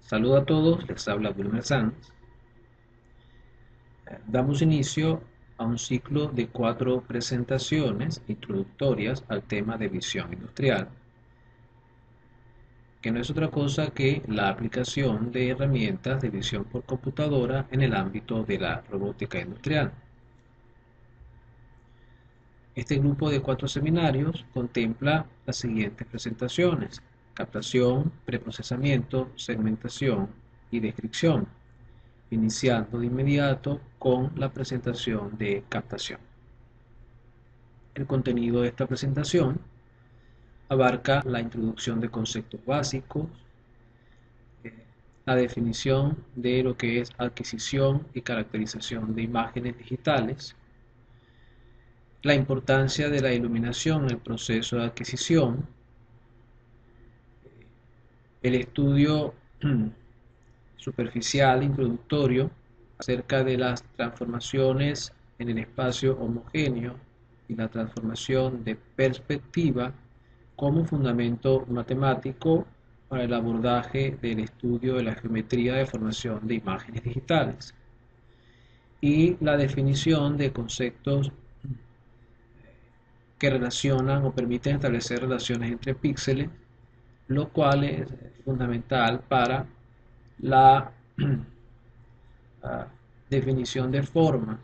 Saludos a todos, les habla Wilmer Sanz. Damos inicio a un ciclo de 4 presentaciones introductorias al tema de visión industrial, que no es otra cosa que la aplicación de herramientas de visión por computadora en el ámbito de la robótica industrial. Este grupo de 4 seminarios contempla las siguientes presentaciones: captación, preprocesamiento, segmentación y descripción, iniciando de inmediato con la presentación de captación. El contenido de esta presentación abarca la introducción de conceptos básicos, la definición de lo que es adquisición y caracterización de imágenes digitales, la importancia de la iluminación en el proceso de adquisición, el estudio superficial introductorio acerca de las transformaciones en el espacio homogéneo y la transformación de perspectiva como fundamento matemático para el abordaje del estudio de la geometría de formación de imágenes digitales, y la definición de conceptos que relacionan o permiten establecer relaciones entre píxeles, lo cual es fundamental para la definición de formas,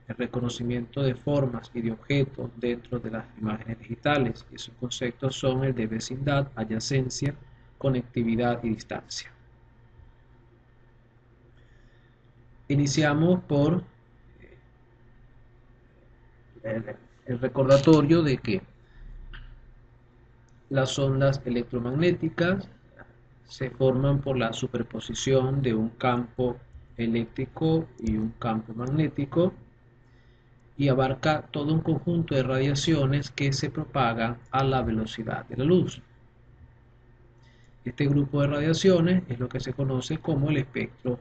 el reconocimiento de formas y de objetos dentro de las imágenes digitales. Y esos conceptos son el de vecindad, adyacencia, conectividad y distancia. Iniciamos por el recordatorio de que las ondas electromagnéticas se forman por la superposición de un campo eléctrico y un campo magnético, y abarca todo un conjunto de radiaciones que se propagan a la velocidad de la luz. Este grupo de radiaciones es lo que se conoce como el espectro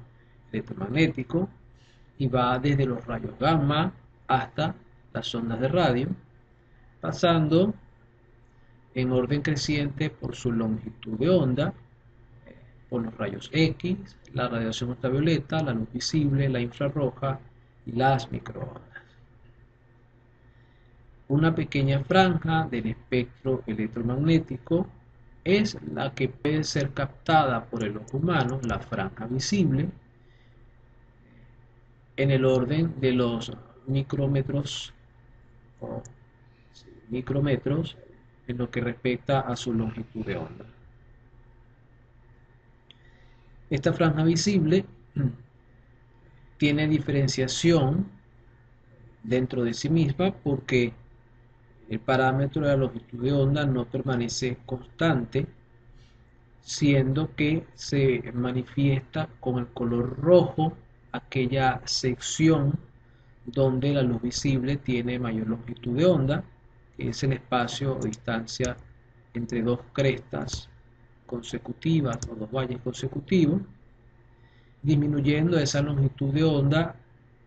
electromagnético y va desde los rayos gamma hasta las ondas de radio, pasando en orden creciente por su longitud de onda, por los rayos X, la radiación ultravioleta, la luz visible, la infrarroja y las microondas. Una pequeña franja del espectro electromagnético es la que puede ser captada por el ojo humano, la franja visible, en el orden de los micrómetros o micrómetros en lo que respecta a su longitud de onda. Esta franja visible tiene diferenciación dentro de sí misma porque el parámetro de la longitud de onda no permanece constante, siendo que se manifiesta con el color rojo aquella sección donde la luz visible tiene mayor longitud de onda, que es el espacio o distancia entre dos crestas consecutivas o dos valles consecutivos, disminuyendo esa longitud de onda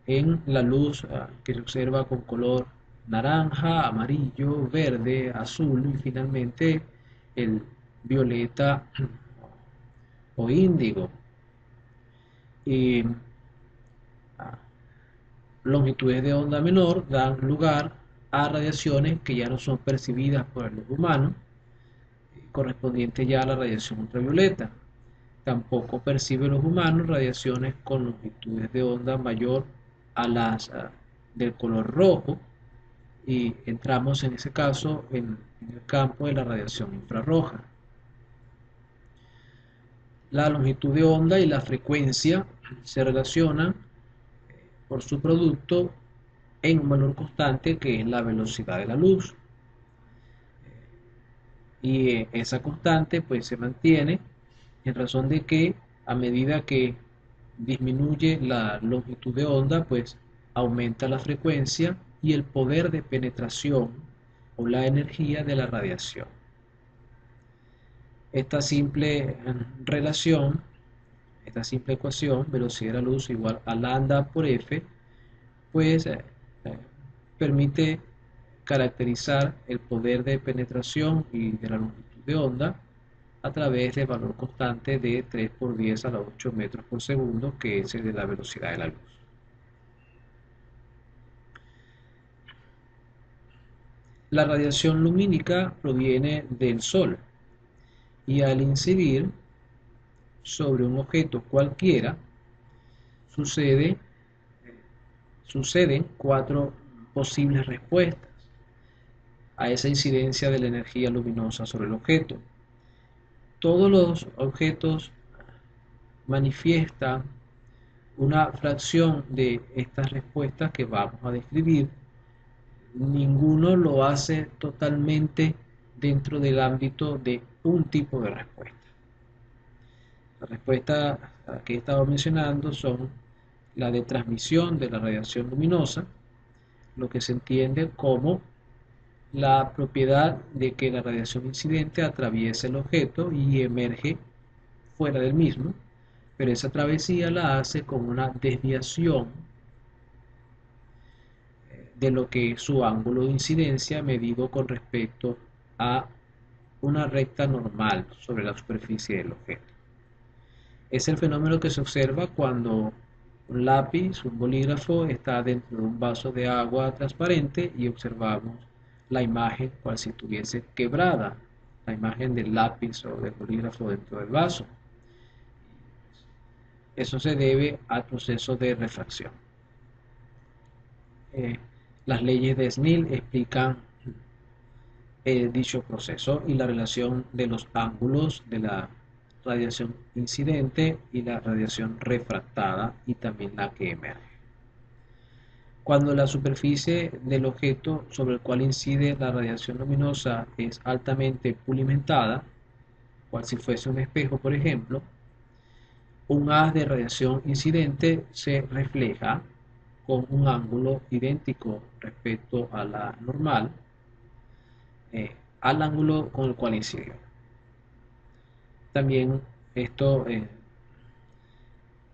en la luz que se observa con color naranja, amarillo, verde, azul y finalmente el violeta o índigo. Y longitudes de onda menor dan lugar a radiaciones que ya no son percibidas por el ojo humano, correspondiente ya a la radiación ultravioleta. Tampoco percibe los humanos radiaciones con longitudes de onda mayor a las del color rojo, y entramos en ese caso en el campo de la radiación infrarroja. La longitud de onda y la frecuencia se relacionan por su producto en un valor constante que es la velocidad de la luz, y esa constante pues se mantiene en razón de que a medida que disminuye la longitud de onda pues aumenta la frecuencia y el poder de penetración o la energía de la radiación. Esta simple relación, esta simple ecuación, velocidad de la luz igual a lambda por F, pues permite caracterizar el poder de penetración y de la longitud de onda a través del valor constante de 3 por 10 a la 8 metros por segundo, que es el de la velocidad de la luz. La radiación lumínica proviene del Sol y al incidir sobre un objeto cualquiera suceden cuatro posibles respuestas a esa incidencia de la energía luminosa sobre el objeto. Todos los objetos manifiestan una fracción de estas respuestas que vamos a describir. Ninguno lo hace totalmente dentro del ámbito de un tipo de respuesta. Las respuestas que he estado mencionando son la de transmisión de la radiación luminosa, lo que se entiende como la propiedad de que la radiación incidente atraviese el objeto y emerge fuera del mismo, pero esa travesía la hace con una desviación de lo que es su ángulo de incidencia medido con respecto a una recta normal sobre la superficie del objeto. Es el fenómeno que se observa cuando un lápiz, un bolígrafo está dentro de un vaso de agua transparente y observamos la imagen cual si estuviese quebrada, la imagen del lápiz o del bolígrafo dentro del vaso. Eso se debe al proceso de refracción. Las leyes de Snell explican dicho proceso y la relación de los ángulos de la radiación incidente y la radiación refractada y también la que emerge. Cuando la superficie del objeto sobre el cual incide la radiación luminosa es altamente pulimentada, cual si fuese un espejo por ejemplo, un haz de radiación incidente se refleja con un ángulo idéntico respecto a la normal, al ángulo con el cual incidió. También esto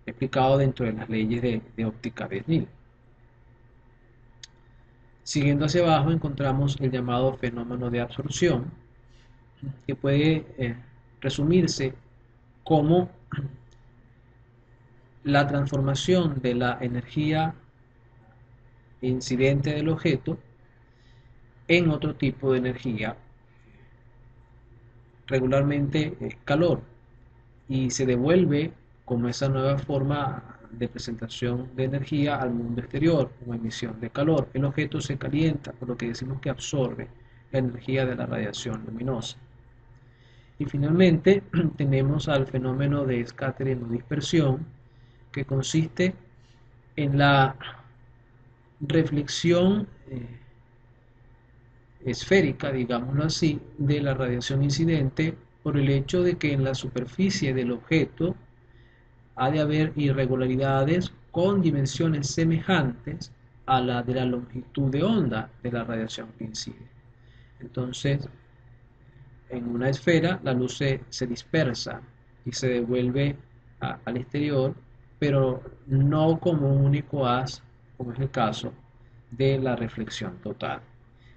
explicado dentro de las leyes de óptica de Snell. Siguiendo hacia abajo encontramos el llamado fenómeno de absorción, que puede resumirse como la transformación de la energía incidente del objeto en otro tipo de energía, regularmente es calor, y se devuelve como esa nueva forma de presentación de energía al mundo exterior, como emisión de calor. El objeto se calienta, por lo que decimos que absorbe la energía de la radiación luminosa. Y finalmente tenemos al fenómeno de scattering o dispersión, que consiste en la reflexión esférica, digámoslo así, de la radiación incidente por el hecho de que en la superficie del objeto ha de haber irregularidades con dimensiones semejantes a la de la longitud de onda de la radiación que incide. Entonces, en una esfera la luz se dispersa y se devuelve al exterior, pero no como un único haz, como es el caso de la reflexión total.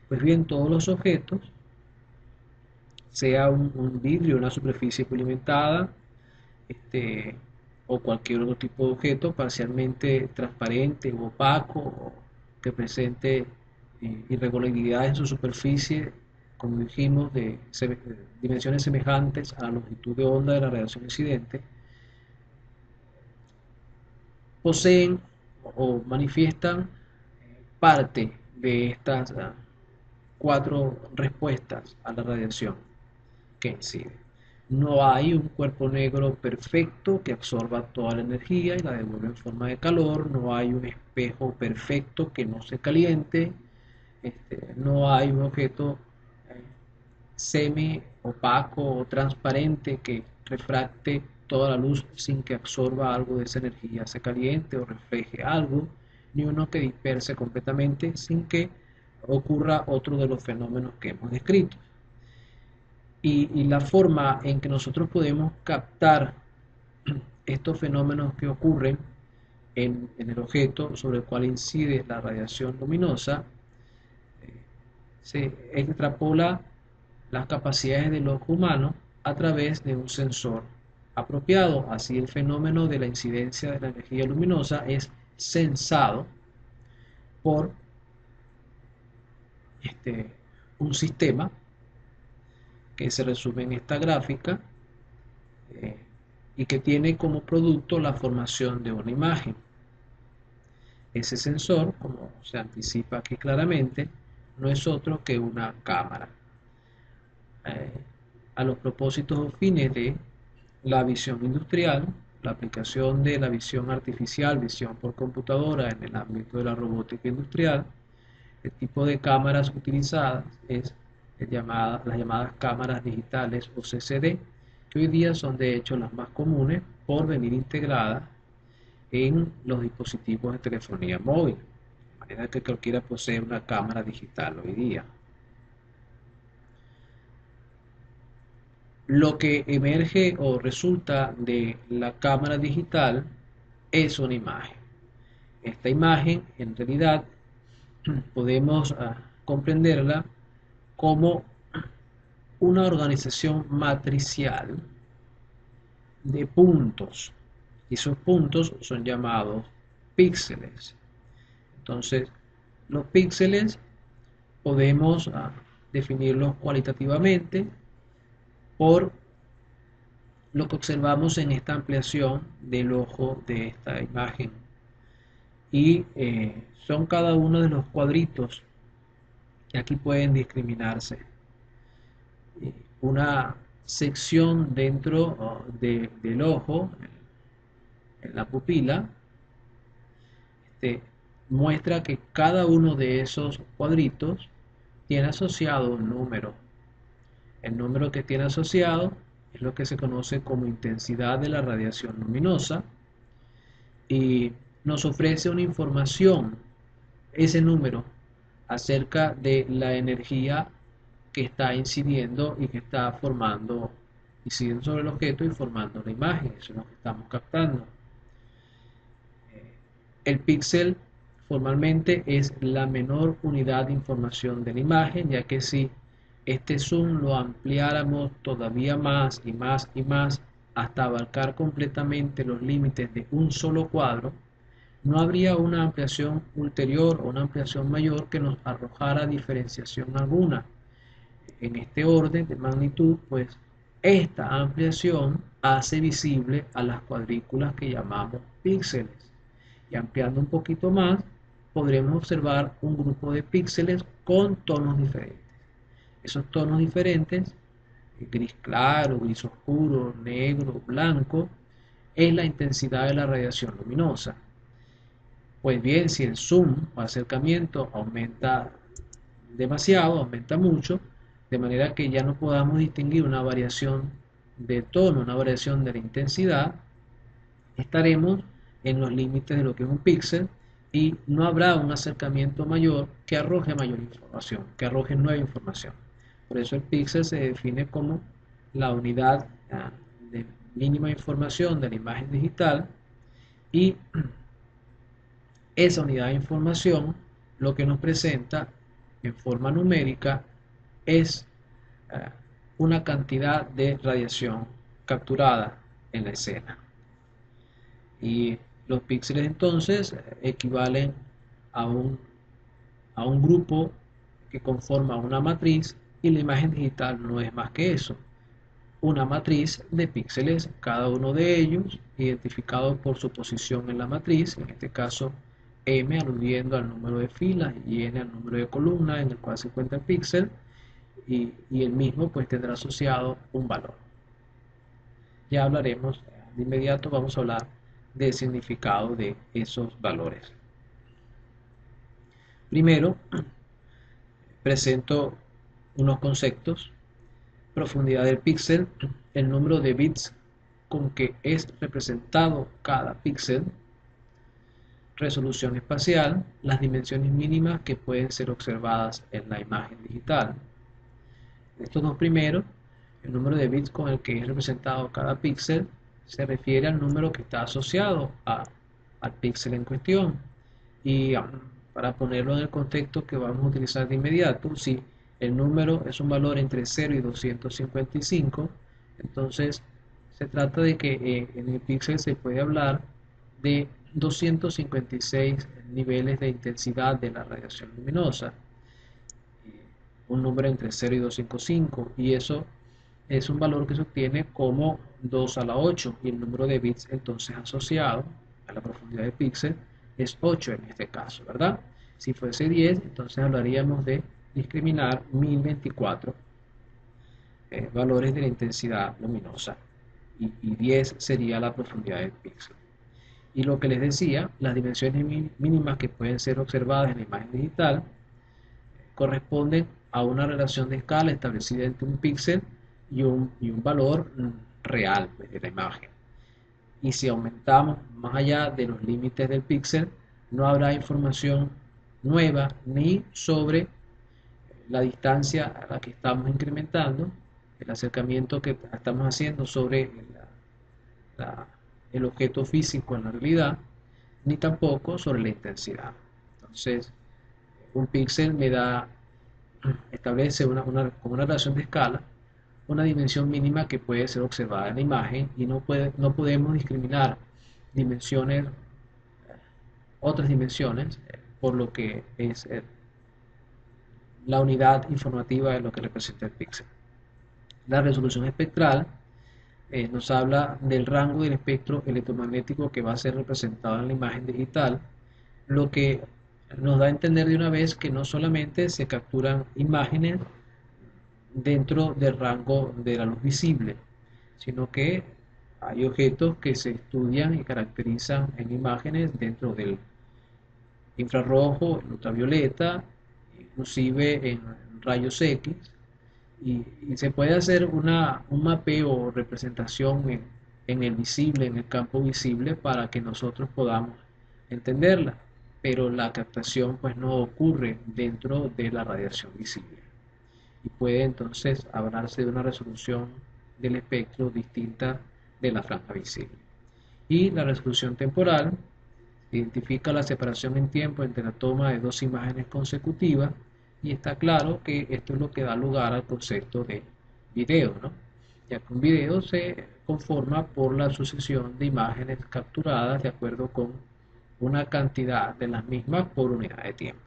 Pues bien, todos los objetos, sea un vidrio, una superficie pulimentada, o cualquier otro tipo de objeto parcialmente transparente o opaco, o que presente irregularidades en su superficie, como dijimos, de dimensiones semejantes a la longitud de onda de la radiación incidente, poseen o manifiestan parte de estas cuatro respuestas a la radiación que incide. No hay un cuerpo negro perfecto que absorba toda la energía y la devuelva en forma de calor. No hay un espejo perfecto que no se caliente. No hay un objeto semi opaco o transparente que refracte toda la luz sin que absorba algo de esa energía, se caliente o refleje algo, ni uno que disperse completamente sin que ocurra otro de los fenómenos que hemos descrito. Y la forma en que nosotros podemos captar estos fenómenos que ocurren en el objeto sobre el cual incide la radiación luminosa, se extrapola las capacidades del ojo humano a través de un sensor apropiado. Así el fenómeno de la incidencia de la energía luminosa es sensado por un sistema que se resume en esta gráfica eh, y que tiene como producto la formación de una imagen. Ese sensor, como se anticipa aquí claramente, no es otro que una cámara. A los propósitos o fines de la visión industrial, la aplicación de la visión artificial, visión por computadora en el ámbito de la robótica industrial, el tipo de cámaras utilizadas es las llamadas cámaras digitales o CCD, que hoy día son de hecho las más comunes por venir integradas en los dispositivos de telefonía móvil, de manera que cualquiera posee una cámara digital hoy día. Lo que emerge o resulta de la cámara digital es una imagen. Esta imagen, en realidad, podemos comprenderla como una organización matricial de puntos. Y esos puntos son llamados píxeles. Entonces, los píxeles podemos definirlos cualitativamente por lo que observamos en esta ampliación del ojo de esta imagen. Y son cada uno de los cuadritos que aquí pueden discriminarse. Una sección dentro del ojo, en la pupila, muestra que cada uno de esos cuadritos tiene asociado un número. El número que tiene asociado es lo que se conoce como intensidad de la radiación luminosa y nos ofrece una información, ese número, acerca de la energía que está incidiendo y que está incidiendo sobre el objeto y formando la imagen. Eso es lo que estamos captando. El píxel formalmente es la menor unidad de información de la imagen, ya que si este zoom lo ampliáramos todavía más y más y más hasta abarcar completamente los límites de un solo cuadro, no habría una ampliación ulterior o una ampliación mayor que nos arrojara diferenciación alguna. En este orden de magnitud, pues esta ampliación hace visible a las cuadrículas que llamamos píxeles. Y ampliando un poquito más, podremos observar un grupo de píxeles con tonos diferentes. Esos tonos diferentes, gris claro, gris oscuro, negro, blanco, es la intensidad de la radiación luminosa. Pues bien, si el zoom o acercamiento aumenta demasiado, aumenta mucho, de manera que ya no podamos distinguir una variación de tono, una variación de la intensidad, estaremos en los límites de lo que es un píxel y no habrá un acercamiento mayor que arroje mayor información, que arroje nueva información. Por eso el píxel se define como la unidad de mínima información de la imagen digital y esa unidad de información lo que nos presenta en forma numérica es una cantidad de radiación capturada en la escena. Y los píxeles entonces equivalen a un grupo que conforma una matriz y la imagen digital no es más que eso. Una matriz de píxeles, cada uno de ellos identificado por su posición en la matriz, en este caso M aludiendo al número de filas y N al número de columnas en el cual se encuentra el píxel y el mismo pues tendrá asociado un valor. Ya hablaremos de inmediato, vamos a hablar del significado de esos valores. Primero, presento unos conceptos: profundidad del píxel, el número de bits con que es representado cada píxel; resolución espacial, las dimensiones mínimas que pueden ser observadas en la imagen digital. Estos dos primeros, el número de bits con el que es representado cada píxel, se refiere al número que está asociado al píxel en cuestión. Y para ponerlo en el contexto que vamos a utilizar de inmediato, si el número es un valor entre 0 y 255, Entonces, se trata de que en el píxel se puede hablar de 256 niveles de intensidad de la radiación luminosa, un número entre 0 y 255, y eso es un valor que se obtiene como 2 a la 8, y el número de bits entonces asociado a la profundidad de píxel es 8 en este caso, ¿verdad? Si fuese 10, entonces hablaríamos de discriminar 1024 valores de la intensidad luminosa, y 10 sería la profundidad del píxel. Y lo que les decía, las dimensiones mínimas que pueden ser observadas en la imagen digital corresponden a una relación de escala establecida entre un píxel y un valor real, pues, de la imagen. Y si aumentamos más allá de los límites del píxel, no habrá información nueva ni sobre la distancia a la que estamos incrementando, el acercamiento que estamos haciendo sobre el objeto físico en la realidad, ni tampoco sobre la intensidad. Entonces, un píxel establece como una relación de escala una dimensión mínima que puede ser observada en la imagen, y no podemos discriminar dimensiones, otras dimensiones, por lo que es la unidad informativa de lo que representa el píxel. La resolución espectral nos habla del rango del espectro electromagnético que va a ser representado en la imagen digital, lo que nos da a entender de una vez que no solamente se capturan imágenes dentro del rango de la luz visible, sino que hay objetos que se estudian y caracterizan en imágenes dentro del infrarrojo, el ultravioleta, inclusive en rayos X, y se puede hacer un mapeo o representación en el visible, en el campo visible, para que nosotros podamos entenderla, pero la captación pues no ocurre dentro de la radiación visible, y puede entonces hablarse de una resolución del espectro distinta de la franja visible. Y la resolución temporal identifica la separación en tiempo entre la toma de dos imágenes consecutivas, y está claro que esto es lo que da lugar al concepto de video, ¿no? Ya que un video se conforma por la sucesión de imágenes capturadas de acuerdo con una cantidad de las mismas por unidad de tiempo.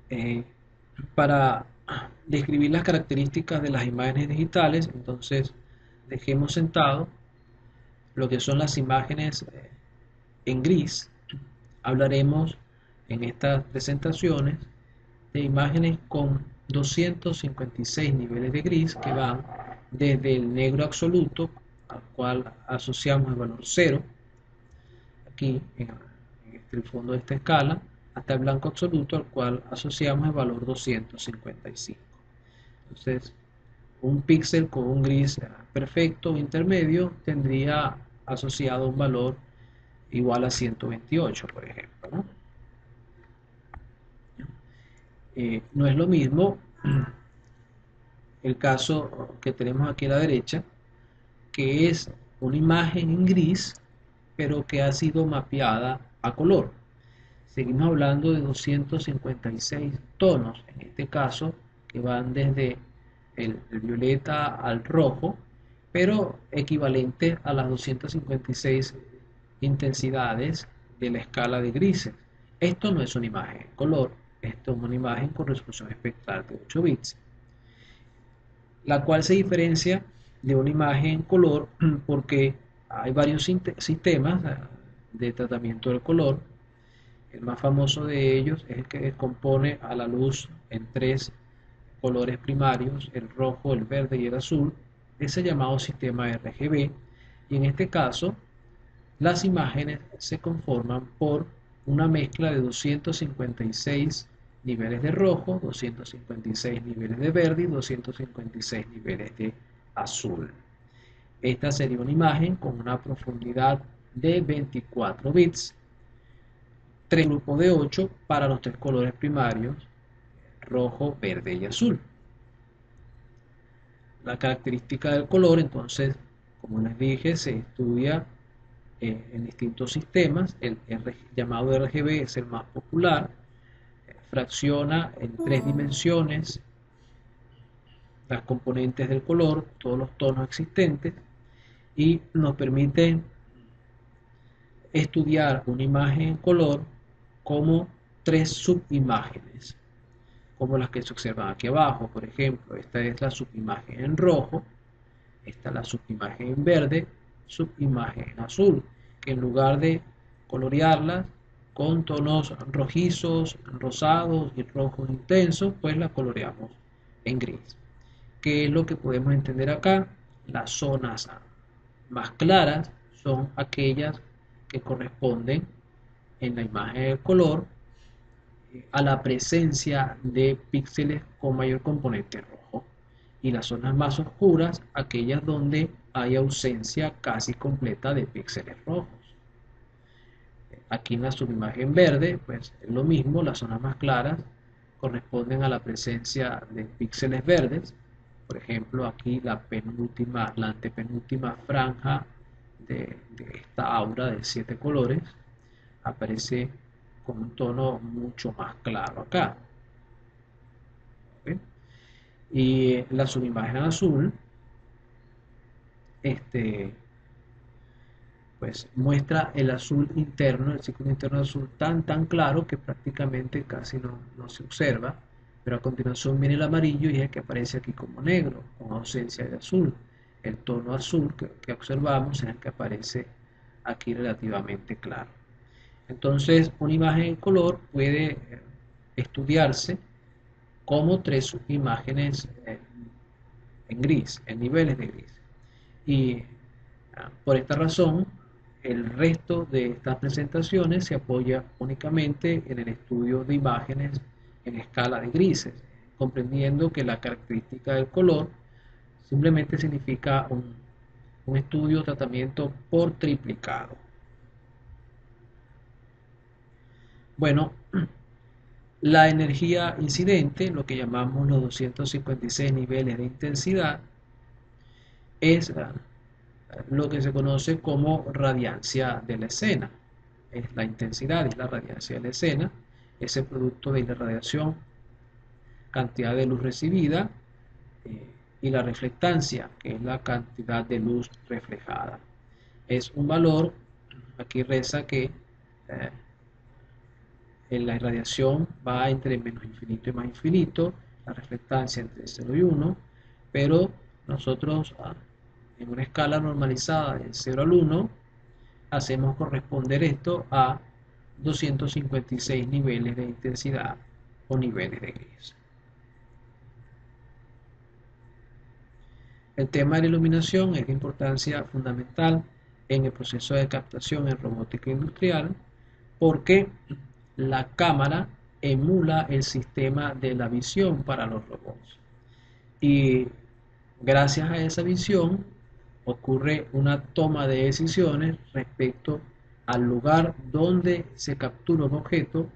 Eh, para describir las características de las imágenes digitales, entonces dejemos sentado lo que son las imágenes en gris. Hablaremos en estas presentaciones de imágenes con 256 niveles de gris, que van desde el negro absoluto, al cual asociamos el valor 0, aquí en el fondo de esta escala, hasta el blanco absoluto, al cual asociamos el valor 255. Entonces, un píxel con un gris perfecto o intermedio tendría asociado un valor igual a 128, por ejemplo, ¿no? No es lo mismo el caso que tenemos aquí a la derecha, que es una imagen en gris, pero que ha sido mapeada a color. Seguimos hablando de 256 tonos, en este caso, que van desde el violeta al rojo, pero equivalente a las 256 intensidades de la escala de grises. Esto no es una imagen en color, esto es una imagen con resolución espectral de 8 bits, la cual se diferencia de una imagen en color porque hay varios sistemas de tratamiento del color. El más famoso de ellos es el que compone a la luz en tres colores primarios, el rojo, el verde y el azul, ese llamado sistema RGB, y en este caso las imágenes se conforman por una mezcla de 256 niveles de rojo, 256 niveles de verde y 256 niveles de azul. Esta sería una imagen con una profundidad de 24 bits, tres grupos de 8 para los tres colores primarios, rojo, verde y azul. La característica del color, entonces, como les dije, se estudia en distintos sistemas. El llamado RGB es el más popular, fracciona en tres dimensiones las componentes del color, todos los tonos existentes, y nos permite estudiar una imagen en color como tres subimágenes, como las que se observan aquí abajo. Por ejemplo, esta es la subimagen en rojo, esta es la subimagen en verde, subimagen en azul, que en lugar de colorearlas con tonos rojizos, rosados y rojos intensos, pues la coloreamos en gris. ¿Qué es lo que podemos entender acá? Las zonas más claras son aquellas que corresponden en la imagen del color a la presencia de píxeles con mayor componente rojo, y las zonas más oscuras aquellas donde hay ausencia casi completa de píxeles rojos. Aquí en la subimagen verde, pues es lo mismo, las zonas más claras corresponden a la presencia de píxeles verdes. Por ejemplo, aquí la antepenúltima franja de esta aura de 7 colores aparece con un tono mucho más claro acá. ¿Okay? Y la subimagen azul pues muestra el azul interno, el círculo interno azul tan claro que prácticamente casi no se observa, pero a continuación viene el amarillo y es el que aparece aquí como negro, con ausencia de azul. El tono azul que observamos es el que aparece aquí relativamente claro. Entonces, una imagen en color puede estudiarse como tres imágenes en gris, en niveles de gris. Y por esta razón, el resto de estas presentaciones se apoya únicamente en el estudio de imágenes en escala de grises, comprendiendo que la característica del color simplemente significa un estudio o tratamiento por triplicado. Bueno, la energía incidente, lo que llamamos los 256 niveles de intensidad, es lo que se conoce como radiancia de la escena. Es la intensidad, es la radiancia de la escena, es el producto de la radiación, cantidad de luz recibida, y la reflectancia, que es la cantidad de luz reflejada. Es un valor, aquí reza que en la irradiación va entre menos infinito y más infinito, la reflectancia entre 0 y 1, pero nosotros en una escala normalizada de 0 al 1 hacemos corresponder esto a 256 niveles de intensidad o niveles de gris. El tema de la iluminación es de importancia fundamental en el proceso de captación en robótica industrial, porque la cámara emula el sistema de la visión para los robots. Y gracias a esa visión ocurre una toma de decisiones respecto al lugar donde se captura un objeto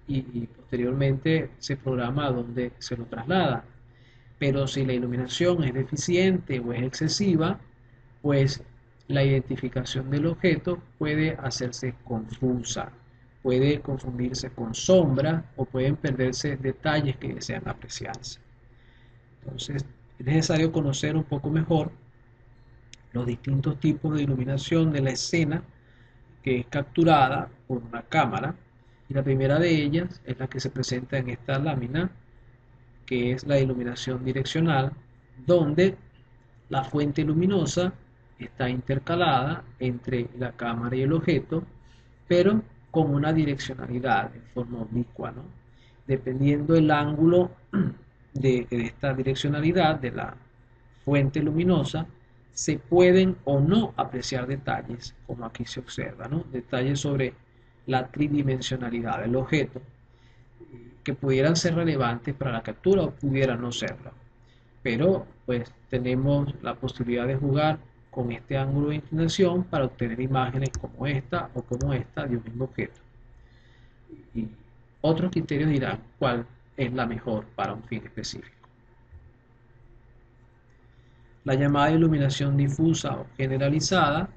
y posteriormente se programa a donde se lo traslada. Pero si la iluminación es deficiente o es excesiva, pues la identificación del objeto puede hacerse confusa, puede confundirse con sombra o pueden perderse detalles que desean apreciarse. Entonces, es necesario conocer un poco mejor los distintos tipos de iluminación de la escena que es capturada por una cámara, y la primera de ellas es la que se presenta en esta lámina, que es la iluminación direccional, donde la fuente luminosa está intercalada entre la cámara y el objeto, pero con una direccionalidad en forma oblicua, ¿no? Dependiendo del ángulo de esta direccionalidad de la fuente luminosa, se pueden o no apreciar detalles, como aquí se observa, ¿no? Detalles sobre la tridimensionalidad del objeto, que pudieran ser relevantes para la captura o pudieran no serlo. Pero pues tenemos la posibilidad de jugar con este ángulo de inclinación para obtener imágenes como esta o como esta de un mismo objeto. Y otros criterios dirán cuál es la mejor para un fin específico. La llamada iluminación difusa o generalizada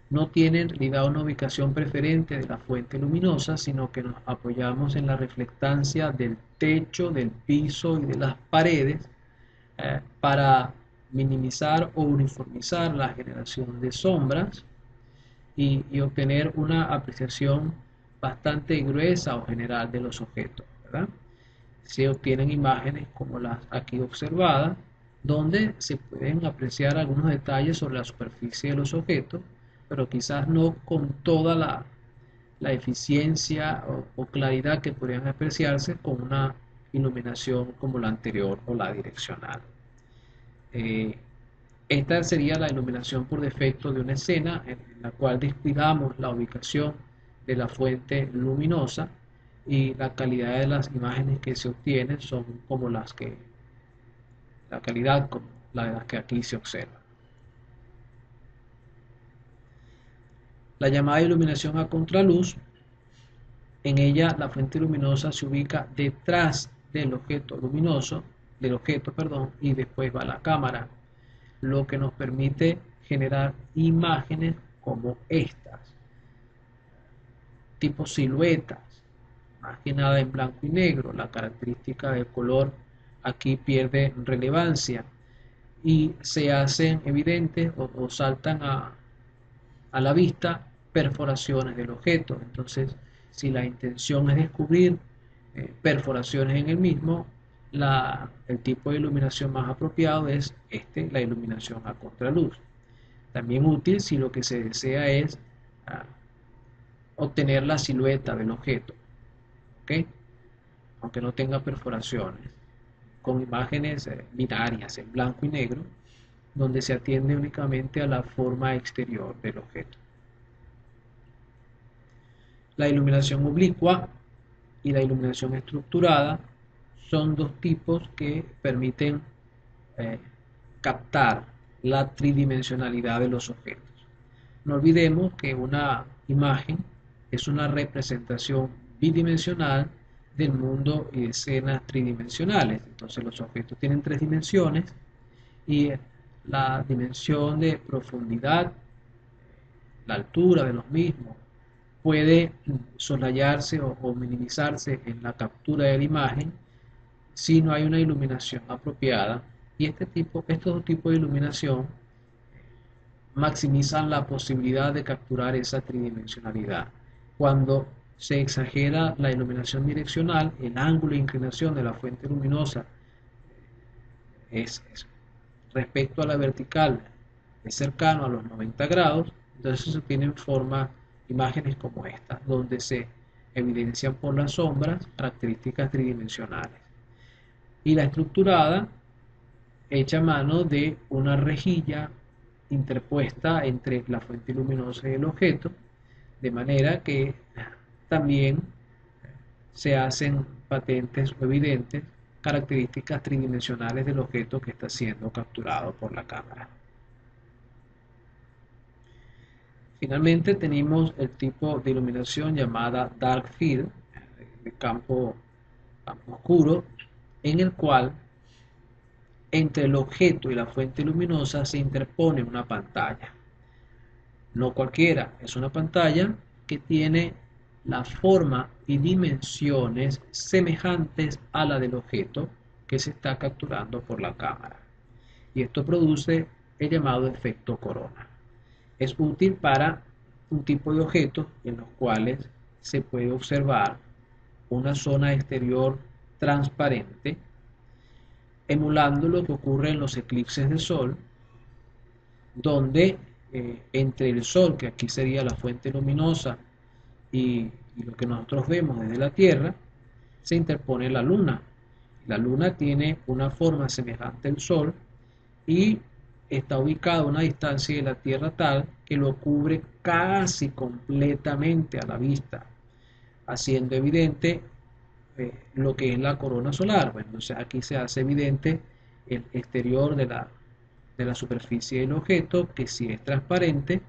no tiene en realidad una ubicación preferente de la fuente luminosa, sino que nos apoyamos en la reflectancia del techo, del piso y de las paredes para minimizar o uniformizar la generación de sombras y obtener una apreciación bastante gruesa o general de los objetos, ¿verdad? Se obtienen imágenes como las aquí observadas, donde se pueden apreciar algunos detalles sobre la superficie de los objetos, pero quizás no con toda la eficiencia o claridad que podrían apreciarse con una iluminación como la anterior o la direccional. Eh, Esta sería la iluminación por defecto de una escena en la cual descuidamos la ubicación de la fuente luminosa y la calidad de las imágenes que se obtienen son como la calidad como la de las que aquí se observa. La llamada iluminación a contraluz, en ella la fuente luminosa se ubica detrás del objeto luminoso, perdón, y después va la cámara, lo que nos permite generar imágenes como estas, tipo siluetas, más que nada en blanco y negro. La característica del color aquí pierde relevancia y se hacen evidentes o saltan a la vista perforaciones del objeto. Entonces, si la intención es descubrir perforaciones en el mismo, el tipo de iluminación más apropiado es la iluminación a contraluz. También útil si lo que se desea es ah, obtener la silueta del objeto, ¿ok? Aunque no tenga perforaciones, con imágenes binarias en blanco y negro, donde se atiende únicamente a la forma exterior del objeto. La iluminación oblicua y la iluminación estructurada son dos tipos que permiten eh, captar la tridimensionalidad de los objetos. No olvidemos que una imagen es una representación bidimensional del mundo y de escenas tridimensionales. Entonces los objetos tienen tres dimensiones y la dimensión de profundidad, la altura de los mismos, puede soslayarse o minimizarse en la captura de la imagen si no hay una iluminación apropiada. Y estos dos tipos de iluminación maximizan la posibilidad de capturar esa tridimensionalidad. Cuando se exagera la iluminación direccional, el ángulo de inclinación de la fuente luminosa es respecto a la vertical es cercano a los 90 grados, entonces se obtienen imágenes como esta, donde se evidencian por las sombras características tridimensionales. Y la estructurada, hecha a mano de una rejilla interpuesta entre la fuente luminosa y el objeto, de manera que también se hacen patentes o evidentes características tridimensionales del objeto que está siendo capturado por la cámara. Finalmente tenemos el tipo de iluminación llamada dark field, de campo oscuro, en el cual entre el objeto y la fuente luminosa se interpone una pantalla. No cualquiera, es una pantalla que tiene la forma y dimensiones semejantes a la del objeto que se está capturando por la cámara. Y esto produce el llamado efecto corona. Es útil para un tipo de objetos en los cuales se puede observar una zona exterior transparente, emulando lo que ocurre en los eclipses de sol, donde entre el sol, que aquí sería la fuente luminosa, y lo que nosotros vemos desde la Tierra, se interpone la luna. La luna tiene una forma semejante al sol y está ubicada a una distancia de la Tierra tal que lo cubre casi completamente a la vista, haciendo evidente lo que es la corona solar. Bueno, entonces aquí se hace evidente el exterior de la superficie del objeto, que si es transparente,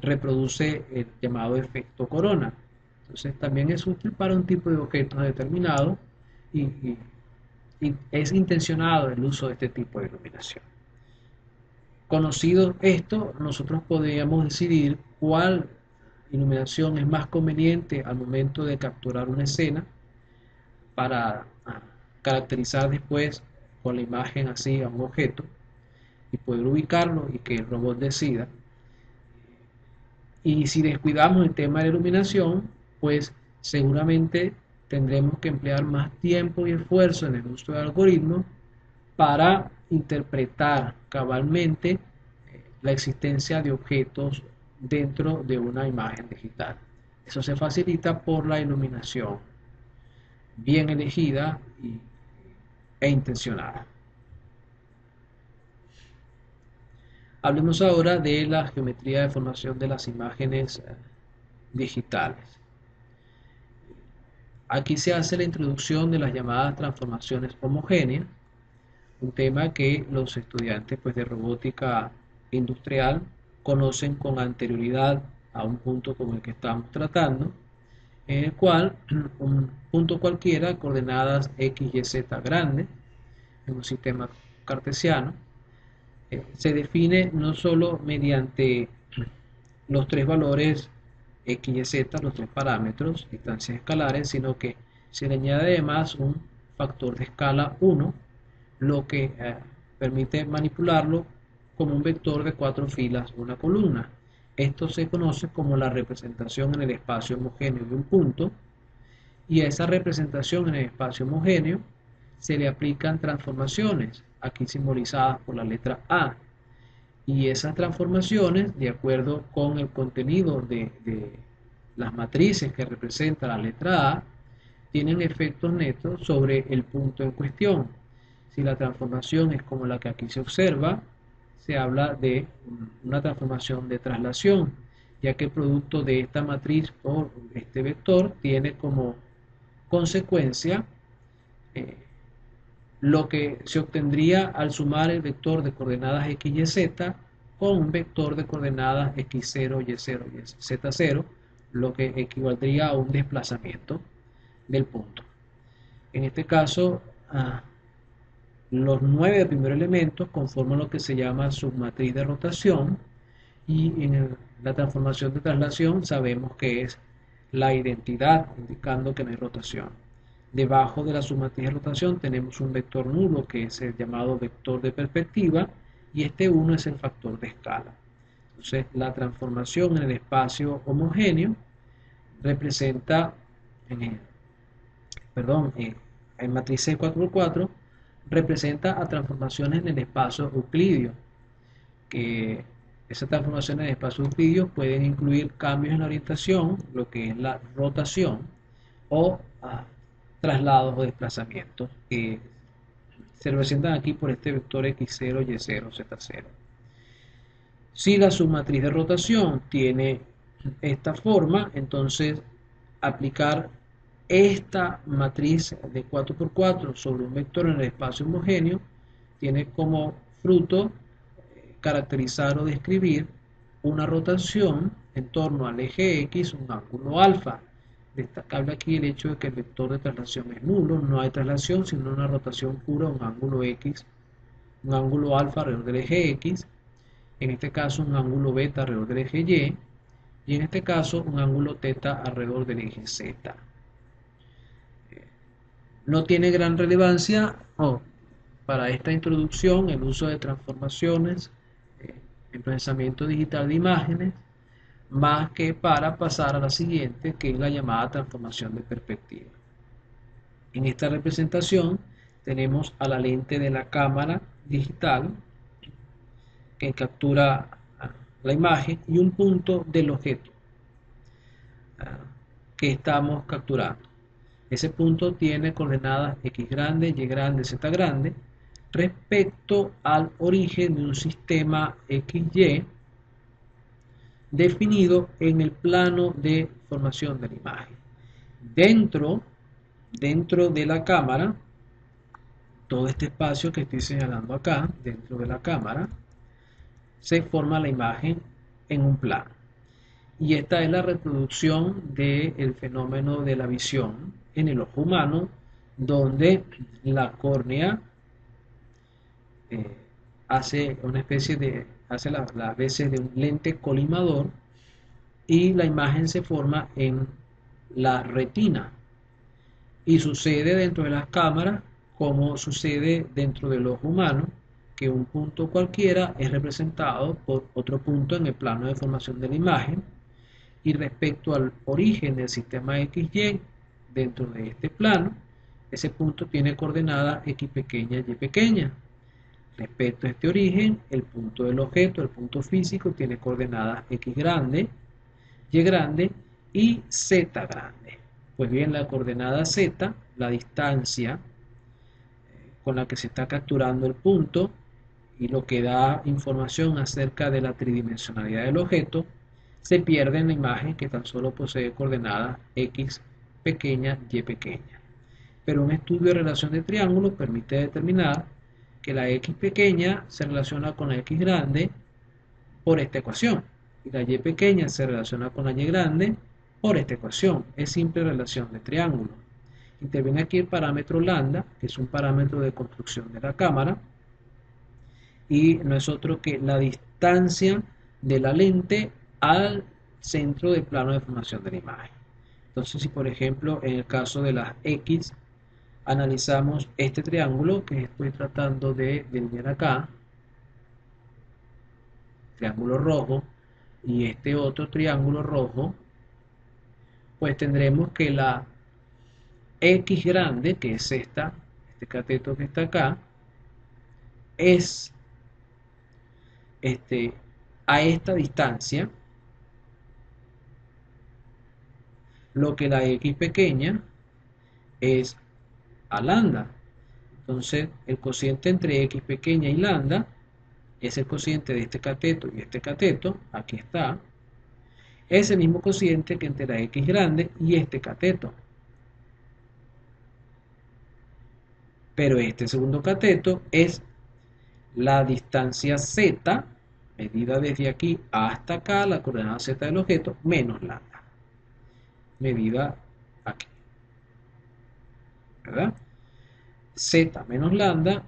reproduce el llamado efecto corona. Entonces también es útil para un tipo de objeto determinado y es intencionado el uso de este tipo de iluminación. Conocido esto, nosotros podríamos decidir cuál iluminación es más conveniente al momento de capturar una escena para caracterizar después con la imagen así a un objeto y poder ubicarlo y que el robot decida. Y si descuidamos el tema de la iluminación, pues seguramente tendremos que emplear más tiempo y esfuerzo en el uso del algoritmo para interpretar cabalmente la existencia de objetos dentro de una imagen digital. Eso se facilita por la iluminación bien elegida e intencionada. Hablemos ahora de la geometría de formación de las imágenes digitales. Aquí se hace la introducción de las llamadas transformaciones homogéneas, un tema que los estudiantes pues, de robótica industrial conocen con anterioridad a un punto como el que estamos tratando, en el cual un punto cualquiera, coordenadas x, y, z grandes, en un sistema cartesiano, se define no solo mediante los tres valores x, y, z, los tres parámetros, distancias escalares, sino que se le añade además un factor de escala 1, lo que permite manipularlo como un vector de 4 filas, una columna. Esto se conoce como la representación en el espacio homogéneo de un punto, y a esa representación en el espacio homogéneo se le aplican transformaciones, aquí simbolizadas por la letra A, y esas transformaciones, de acuerdo con el contenido de las matrices que representa la letra A, tienen efectos netos sobre el punto en cuestión. Si la transformación es como la que aquí se observa, se habla de una transformación de traslación, ya que el producto de esta matriz por este vector tiene como consecuencia lo que se obtendría al sumar el vector de coordenadas x, y, z con un vector de coordenadas x0, y0 y z0, lo que equivaldría a un desplazamiento del punto. En este caso, los 9 primeros elementos conforman lo que se llama submatriz de rotación, y en la transformación de traslación sabemos que es la identidad, indicando que no hay rotación. Debajo de la submatriz de rotación tenemos un vector nulo, que es el llamado vector de perspectiva, y este 1 es el factor de escala. Entonces, la transformación en el espacio homogéneo representa, en matrices 4x4, representa a transformaciones en el espacio euclidio, que esas transformaciones en el espacio euclidio pueden incluir cambios en la orientación, lo que es la rotación, o traslados o desplazamientos, que se representan aquí por este vector x0, y0, z0. Si la submatriz de rotación tiene esta forma, entonces aplicar esta matriz de 4x4 sobre un vector en el espacio homogéneo tiene como fruto caracterizar o describir una rotación en torno al eje X, un ángulo alfa. Destacable aquí el hecho de que el vector de traslación es nulo, no hay traslación sino una rotación pura, un ángulo X, un ángulo alfa alrededor del eje X, en este caso un ángulo beta alrededor del eje Y, y en este caso un ángulo teta alrededor del eje Z. No tiene gran relevancia para esta introducción el uso de transformaciones en procesamiento digital de imágenes, más que para pasar a la siguiente, que es la llamada transformación de perspectiva. En esta representación tenemos a la lente de la cámara digital que captura la imagen y un punto del objeto que estamos capturando. Ese punto tiene coordenadas x grande, y grande, z grande respecto al origen de un sistema XY definido en el plano de formación de la imagen. Dentro de la cámara, todo este espacio que estoy señalando acá, dentro de la cámara, se forma la imagen en un plano. Y esta es la reproducción del fenómeno de la visión en el ojo humano, donde la córnea hace una especie de, hace las veces de un lente colimador, y la imagen se forma en la retina. Y sucede dentro de las cámaras como sucede dentro del ojo humano, que un punto cualquiera es representado por otro punto en el plano de formación de la imagen, y respecto al origen del sistema XY dentro de este plano, ese punto tiene coordenadas X pequeña y Y pequeña. Respecto a este origen, el punto del objeto, el punto físico, tiene coordenadas X grande, Y grande y Z grande. Pues bien, la coordenada Z, la distancia con la que se está capturando el punto y lo que da información acerca de la tridimensionalidad del objeto, se pierde en la imagen que tan solo posee coordenadas X pequeña, Y pequeña. Pero un estudio de relación de triángulos permite determinar que la X pequeña se relaciona con la X grande por esta ecuación y la Y pequeña se relaciona con la Y grande por esta ecuación. Es simple relación de triángulo. Interviene aquí el parámetro lambda, que es un parámetro de construcción de la cámara, y no es otro que la distancia de la lente al centro del plano de formación de la imagen. Entonces, si por ejemplo en el caso de las X analizamos este triángulo que estoy tratando de delinear acá, triángulo rojo, y este otro triángulo rojo, pues tendremos que la X grande, que es esta, este cateto que está acá, es a esta distancia lo que la X pequeña es a lambda. Entonces el cociente entre X pequeña y lambda es el cociente de este cateto y este cateto, aquí está, es el mismo cociente que entre la X grande y este cateto. Pero este segundo cateto es la distancia Z, medida desde aquí hasta acá, la coordenada Z del objeto, menos lambda, medida aquí, ¿verdad? Z menos lambda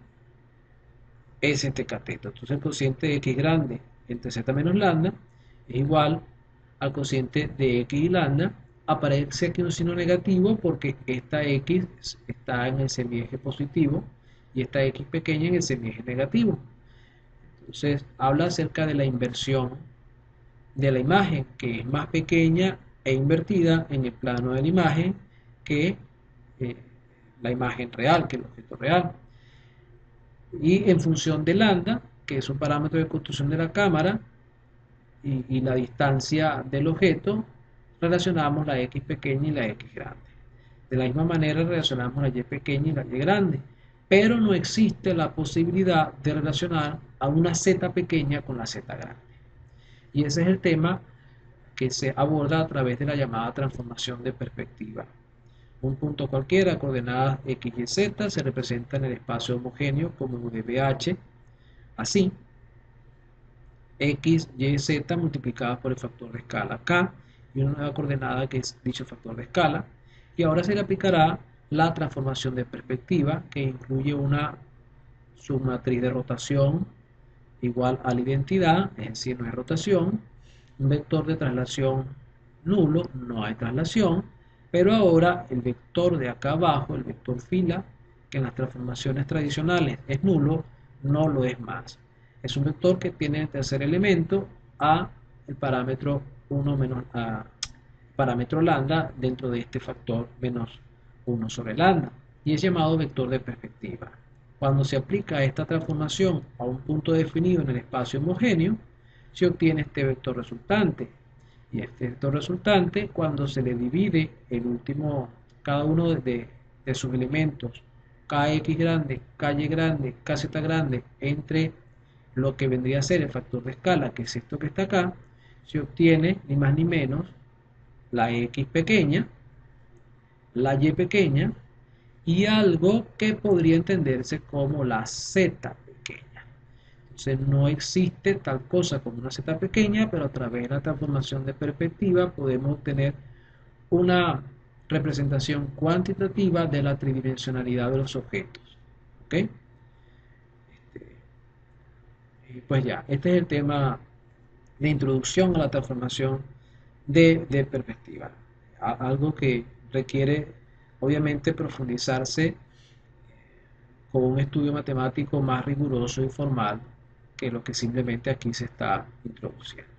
es este cateto. Entonces el cociente de X grande entre Z menos lambda es igual al cociente de X y lambda. Aparece aquí un signo negativo porque esta X está en el semieje positivo y esta X pequeña en el semieje negativo. Entonces habla acerca de la inversión de la imagen, que es más pequeña e invertida en el plano de la imagen que la imagen real, que el objeto real. Y en función de lambda, que es un parámetro de construcción de la cámara, y la distancia del objeto, relacionamos la X pequeña y la X grande. De la misma manera relacionamos la Y pequeña y la Y grande, pero no existe la posibilidad de relacionar a una Z pequeña con la Z grande. Y ese es el tema que se aborda a través de la llamada transformación de perspectiva. Un punto cualquiera, coordenadas X, Y, Z, se representa en el espacio homogéneo como UDBH, así, X, Y, Z multiplicadas por el factor de escala K y una nueva coordenada que es dicho factor de escala. Y ahora se le aplicará la transformación de perspectiva, que incluye una submatriz de rotación igual a la identidad, es decir, no hay rotación, un vector de traslación nulo, no hay traslación, pero ahora el vector de acá abajo, el vector fila, que en las transformaciones tradicionales es nulo, no lo es más. Es un vector que tiene el tercer elemento a el parámetro 1 menos a parámetro lambda dentro de este factor menos 1 sobre lambda y es llamado vector de perspectiva. Cuando se aplica esta transformación a un punto definido en el espacio homogéneo, se obtiene este vector resultante. Y este vector resultante, cuando se le divide el último, cada uno de sus elementos, kx grande, ky grande, kz grande, entre lo que vendría a ser el factor de escala, que es esto que está acá, se obtiene ni más ni menos la x pequeña, la y pequeña y algo que podría entenderse como la z pequeña. Entonces no existe tal cosa como una z pequeña, pero a través de la transformación de perspectiva podemos obtener una representación cuantitativa de la tridimensionalidad de los objetos. ¿Ok? Pues ya, este es el tema de introducción a la transformación de perspectiva. Algo que requiere obviamente profundizarse con un estudio matemático más riguroso y formal que lo que simplemente aquí se está introduciendo.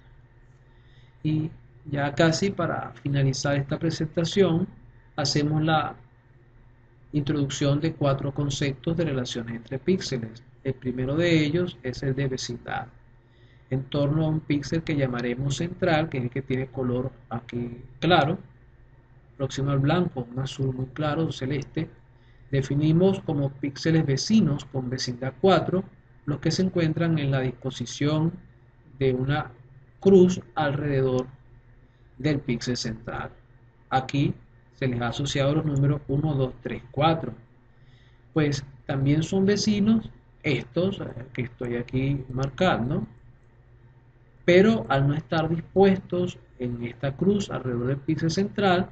Y ya casi para finalizar esta presentación, hacemos la introducción de 4 conceptos de relaciones entre píxeles. El primero de ellos es el de vecindad, en torno a un píxel que llamaremos central, que es el que tiene color aquí claro, próximo al blanco, un azul muy claro, un celeste. Definimos como píxeles vecinos con vecindad 4 los que se encuentran en la disposición de una cruz alrededor del píxel central. Aquí se les ha asociado los números 1, 2, 3, 4. Pues también son vecinos estos que estoy aquí marcando, pero al no estar dispuestos en esta cruz alrededor del píxel central,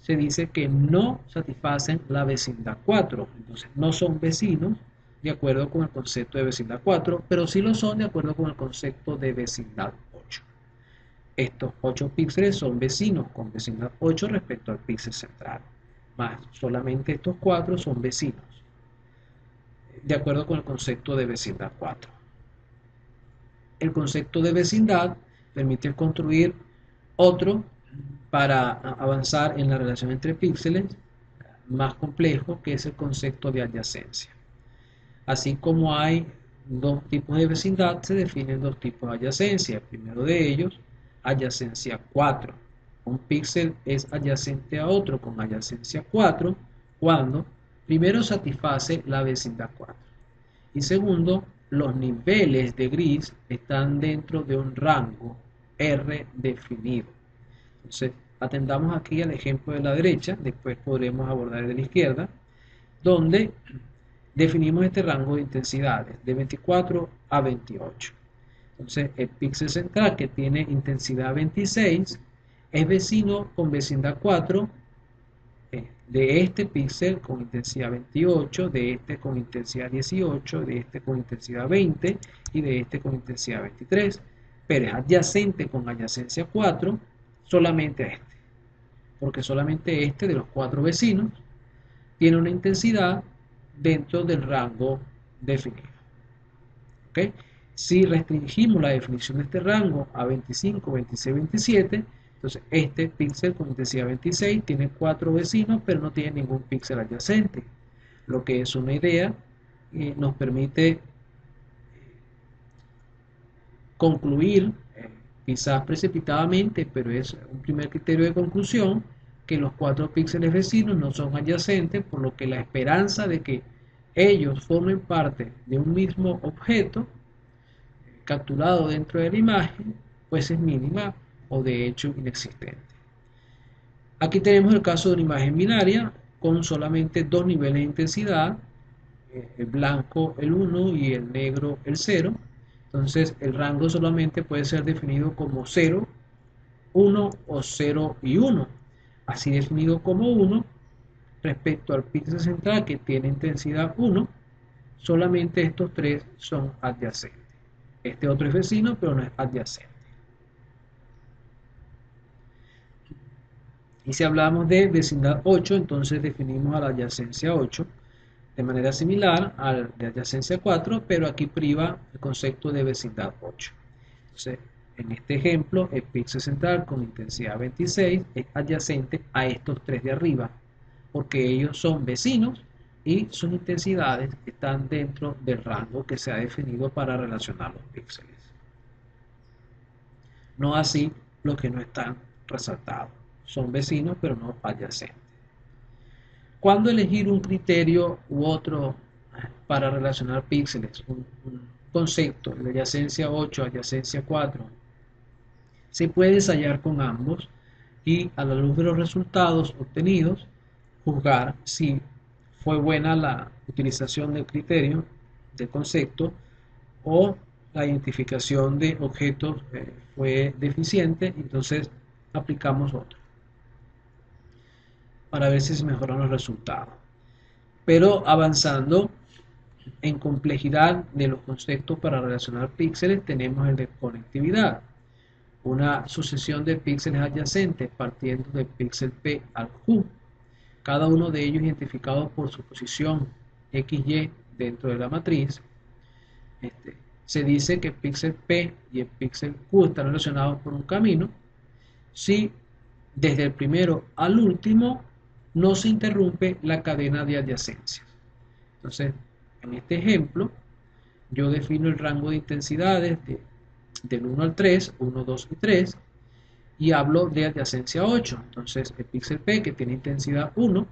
se dice que no satisfacen la vecindad 4. Entonces no son vecinos de acuerdo con el concepto de vecindad 4, pero sí lo son de acuerdo con el concepto de vecindad 8. Estos 8 píxeles son vecinos con vecindad 8 respecto al píxel central, más solamente estos 4 son vecinos de acuerdo con el concepto de vecindad 4. El concepto de vecindad permite construir otro para avanzar en la relación entre píxeles más complejo, que es el concepto de adyacencia. Así como hay dos tipos de vecindad, se definen dos tipos de adyacencia. El primero de ellos, adyacencia 4. Un píxel es adyacente a otro con adyacencia 4 cuando primero satisface la vecindad 4 y segundo, los niveles de gris están dentro de un rango R definido. Entonces, atendamos aquí al ejemplo de la derecha, después podremos abordar el de la izquierda, donde definimos este rango de intensidades de 24 a 28. Entonces, el píxel central que tiene intensidad 26 es vecino con vecindad 4 de este píxel con intensidad 28, de este con intensidad 18, de este con intensidad 20 y de este con intensidad 23, pero es adyacente con adyacencia 4 solamente a este, porque solamente este de los 4 vecinos tiene una intensidad dentro del rango definido. ¿Okay? Si restringimos la definición de este rango a 25, 26, 27, entonces este píxel con intensidad 26 tiene 4 vecinos, pero no tiene ningún píxel adyacente, lo que es una idea y nos permite concluir, quizás precipitadamente, pero es un primer criterio de conclusión, que los 4 píxeles vecinos no son adyacentes, por lo que la esperanza de que ellos formen parte de un mismo objeto capturado dentro de la imagen, pues es mínima o de hecho inexistente. Aquí tenemos el caso de una imagen binaria con solamente dos niveles de intensidad, el blanco el 1 y el negro el 0. Entonces el rango solamente puede ser definido como 0, 1 o 0 y 1. Así definido como 1, respecto al píxel central que tiene intensidad 1, solamente estos tres son adyacentes. Este otro es vecino, pero no es adyacente. Y si hablamos de vecindad 8, entonces definimos a la adyacencia 8 de manera similar al de adyacencia 4, pero aquí priva el concepto de vecindad 8. Entonces, en este ejemplo, el píxel central con intensidad 26 es adyacente a estos tres de arriba, porque ellos son vecinos y sus intensidades están dentro del rango que se ha definido para relacionar los píxeles. No así los que no están resaltados. Son vecinos pero no adyacentes. ¿Cuándo elegir un criterio u otro para relacionar píxeles? Un concepto, de adyacencia 8, adyacencia 4. Se puede ensayar con ambos y a la luz de los resultados obtenidos, juzgar si fue buena la utilización del criterio, del concepto, o la identificación de objetos fue deficiente, entonces aplicamos otro para ver si se mejoran los resultados. Pero avanzando en complejidad de los conceptos para relacionar píxeles, tenemos el de conectividad. Una sucesión de píxeles adyacentes partiendo del píxel P al Q, cada uno de ellos identificado por su posición XY dentro de la matriz, se dice que el píxel P y el píxel Q están relacionados por un camino si desde el primero al último no se interrumpe la cadena de adyacencias. Entonces, en este ejemplo, yo defino el rango de intensidades del 1 al 3, 1, 2 y 3, y hablo de adyacencia 8. Entonces, el píxel P, que tiene intensidad 1,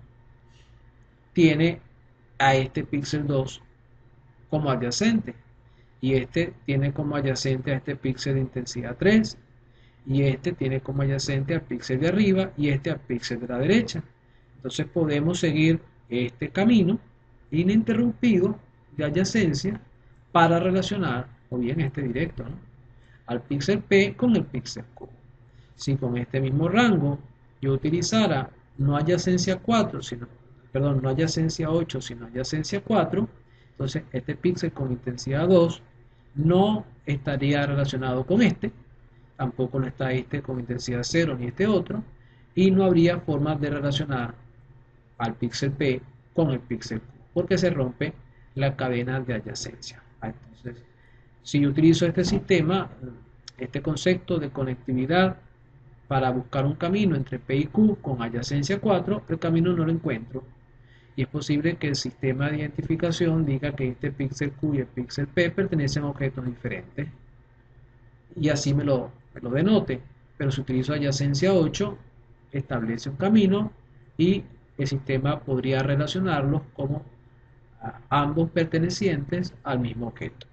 tiene a este píxel 2 como adyacente, y este tiene como adyacente a este píxel de intensidad 3, y este tiene como adyacente al píxel de arriba y este al píxel de la derecha. Entonces podemos seguir este camino ininterrumpido de adyacencia para relacionar, o bien este directo, ¿no?, al píxel P con el píxel Q. Si con este mismo rango yo utilizara no adyacencia 4, no adyacencia 8, sino adyacencia 4, entonces este píxel con intensidad 2 no estaría relacionado con este, tampoco lo está este con intensidad 0 ni este otro, y no habría forma de relacionar al píxel P con el píxel Q, porque se rompe la cadena de adyacencia. Entonces, si yo utilizo este sistema, este concepto de conectividad para buscar un camino entre P y Q con adyacencia 4, el camino no lo encuentro. Y es posible que el sistema de identificación diga que este píxel Q y el píxel P pertenecen a objetos diferentes. Y así me lo denote. Pero si utilizo adyacencia 8, establece un camino y el sistema podría relacionarlos como ambos pertenecientes al mismo objeto.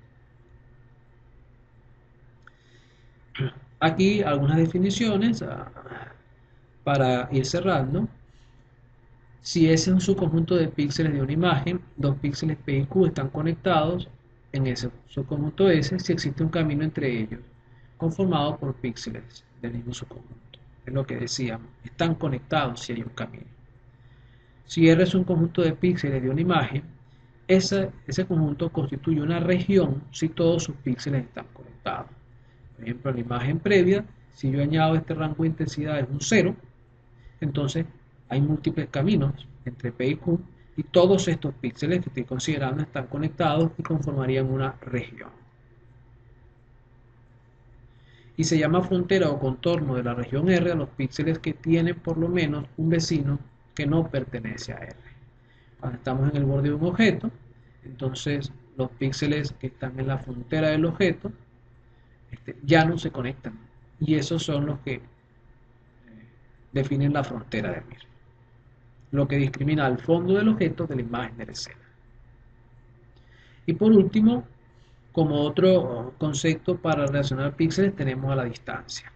Aquí algunas definiciones para ir cerrando. Si ese es un subconjunto de píxeles de una imagen, dos píxeles P y Q están conectados en ese subconjunto S si existe un camino entre ellos, conformado por píxeles del mismo subconjunto. Es lo que decíamos, están conectados si hay un camino. Si R es un conjunto de píxeles de una imagen, ese conjunto constituye una región si todos sus píxeles están conectados. Por ejemplo, en la imagen previa, si yo añado este rango de intensidad es un 0, entonces hay múltiples caminos entre P y Q y todos estos píxeles que estoy considerando están conectados y conformarían una región. Y se llama frontera o contorno de la región R a los píxeles que tienen por lo menos un vecino que no pertenece a R. Cuando estamos en el borde de un objeto, entonces los píxeles que están en la frontera del objeto ya no se conectan, y esos son los que definen la frontera del mismo, lo que discrimina al fondo del objeto de la imagen de la escena. Y por último, como otro concepto para relacionar píxeles, tenemos a la distancia.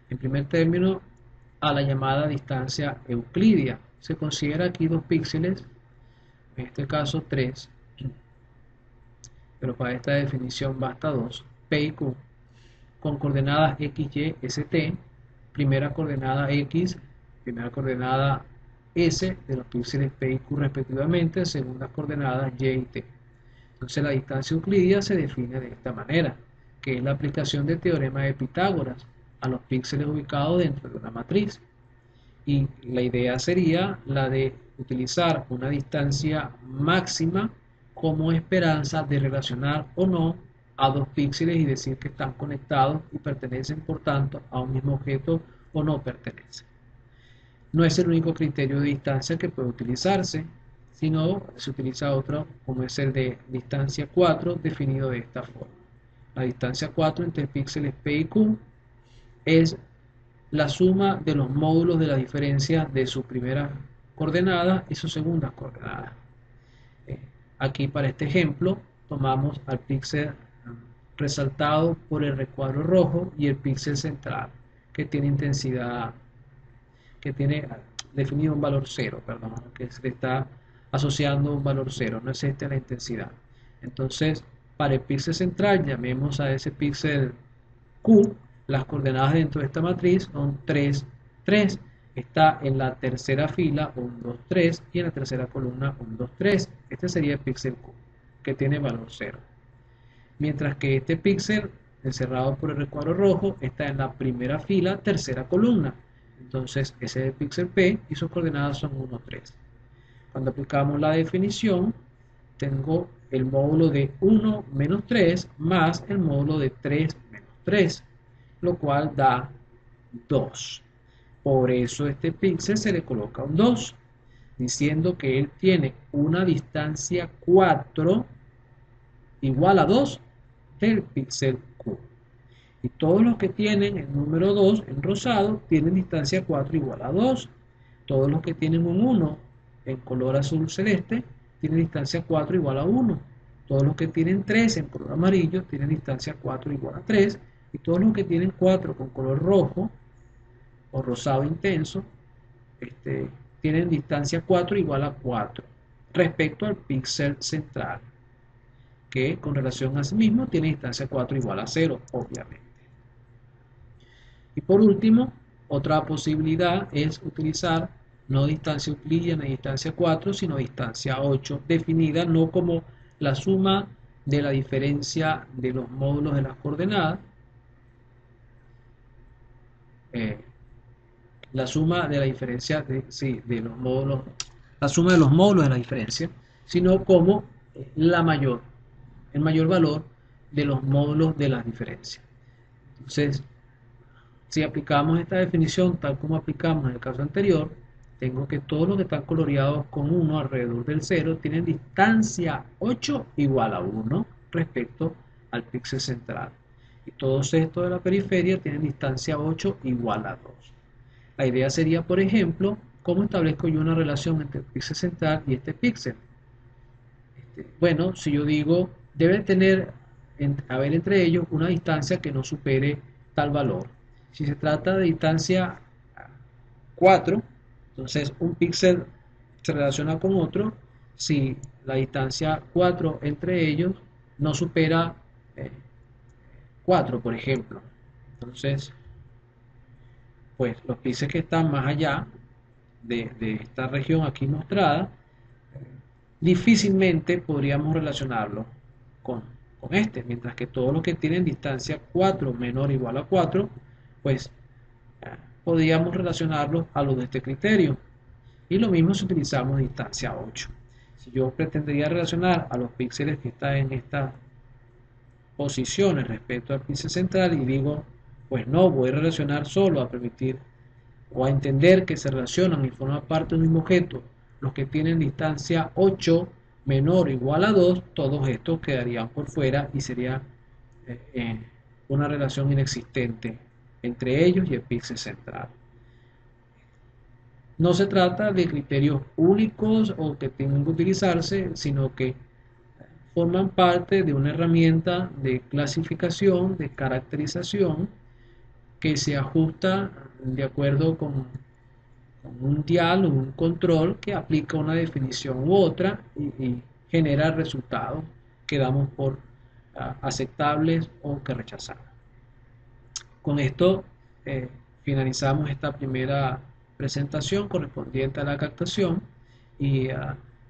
En primer término, a la llamada distancia euclidia. Se considera aquí dos píxeles, en este caso 3, pero para esta definición basta 2, P y Q, con coordenadas x, y, st, primera coordenada x, primera coordenada s de los píxeles P y Q respectivamente, segundas coordenadas y y t. Entonces la distancia euclidia se define de esta manera, que es la aplicación del teorema de Pitágoras a los píxeles ubicados dentro de una matriz. Y la idea sería la de utilizar una distancia máxima como esperanza de relacionar o no a dos píxeles y decir que están conectados y pertenecen por tanto a un mismo objeto o no pertenecen. No es el único criterio de distancia que puede utilizarse, sino se utiliza otro como es el de distancia 4, definido de esta forma. La distancia 4 entre píxeles P y Q es la suma de los módulos de la diferencia de su primera coordenada y su segunda coordenada. Aquí para este ejemplo tomamos al píxel resaltado por el recuadro rojo y el píxel central que tiene intensidad, que tiene definido un valor 0, perdón, que se le está asociando un valor 0, no es la intensidad. Entonces, para el píxel central, llamemos a ese píxel Q, las coordenadas dentro de esta matriz son 3, 3. Está en la tercera fila 1, 2, 3 y en la tercera columna 1, 2, 3. Este sería el píxel Q, que tiene valor 0. Mientras que este píxel, encerrado por el recuadro rojo, está en la primera fila, tercera columna. Entonces, ese es el píxel P y sus coordenadas son 1, 3. Cuando aplicamos la definición, tengo el módulo de 1 menos 3 más el módulo de 3 menos 3, lo cual da 2. Por eso a este píxel se le coloca un 2, diciendo que él tiene una distancia 4 igual a 2 del píxel Q. Y todos los que tienen el número 2 en rosado tienen distancia 4 igual a 2. Todos los que tienen un 1 en color azul celeste tienen distancia 4 igual a 1. Todos los que tienen 3 en color amarillo tienen distancia 4 igual a 3. Y todos los que tienen 4 con color rojo o rosado intenso tienen distancia 4 igual a 4 respecto al píxel central, que con relación a sí mismo tiene distancia 4 igual a 0, obviamente. Y por último, otra posibilidad es utilizar no distancia euclidiana ni distancia 4, sino distancia 8, definida no como la suma de la diferencia de los módulos de las coordenadas, la suma de la diferencia de los módulos, la suma de los módulos de la diferencia, sino como el mayor valor de los módulos de la diferencia. Entonces, si aplicamos esta definición tal como aplicamos en el caso anterior, tengo que todos los que están coloreados con 1 alrededor del 0 tienen distancia 8 igual a 1 respecto al píxel central. Y todos estos de la periferia tienen distancia 8 igual a 2. La idea sería, por ejemplo, cómo establezco yo una relación entre el píxel central y este píxel. Bueno, si yo digo, deben haber entre ellos una distancia que no supere tal valor. Si se trata de distancia 4, entonces un píxel se relaciona con otro si la distancia 4 entre ellos no supera 4, por ejemplo. Entonces, pues los píxeles que están más allá de esta región aquí mostrada, difícilmente podríamos relacionarlo con este, mientras que todos los que tienen distancia 4 menor o igual a 4, pues podríamos relacionarlos a los de este criterio. Y lo mismo si utilizamos distancia 8. Si yo pretendería relacionar a los píxeles que están en estas posiciones respecto al píxel central y digo, pues no, voy a relacionar solo a permitir o a entender que se relacionan y forman parte de un mismo objeto los que tienen distancia 8 menor o igual a 2, todos estos quedarían por fuera y sería una relación inexistente entre ellos y el píxel central. No se trata de criterios únicos o que tengan que utilizarse, sino que forman parte de una herramienta de clasificación, de caracterización, que se ajusta de acuerdo con un dial o un control que aplica una definición u otra y genera resultados que damos por aceptables o que rechazamos. Con esto finalizamos esta primera presentación correspondiente a la captación y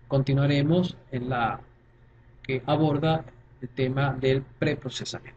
continuaremos en la que aborda el tema del preprocesamiento.